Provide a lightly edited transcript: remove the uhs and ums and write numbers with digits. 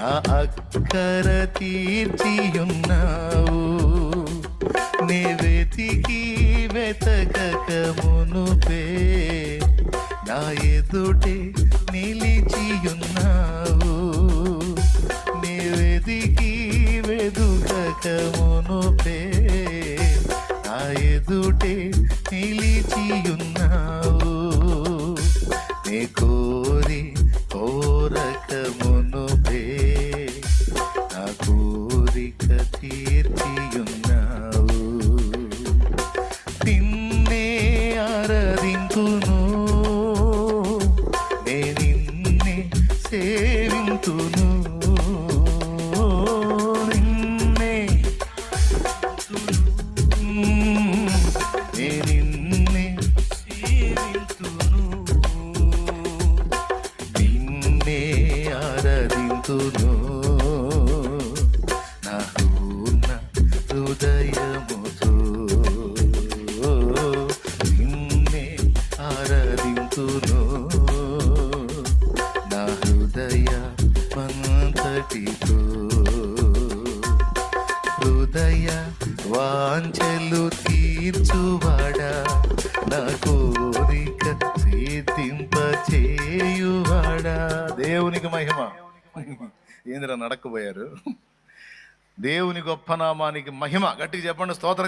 నా అక్కర తీర్చియున్నావు. నే వెతికి వెతకక మునుపే నా ఎదుటే నిలిచియున్నావు. నే వెతికి వెదుకక మునుపే నా ఎదుటే నిలిచియున్నావు. నే కోరి కోరక మునుపే నా కోరిక తీర్చియున్నావు. నిన్నే ఆరాధింతును, నే నిన్నే సేవింతును. నిన్నే నే నిన్నే సేవింతును, నిన్నే ఆరాధింతును. నా పూర్ణ హృదయముతో నిన్నే ఆరాధింతును. నా హృదయమంతటితో హృదయ వాంఛలు తీర్చువాడా, నా కోరిక సిద్ధింపచేయువాడా. దేవునికి మహిమ. ఏందిరా నడకపోయారు? దేవుని గొప్ప నామానికి మహిమ. గట్టిగా చెప్పండి స్తోత్రం.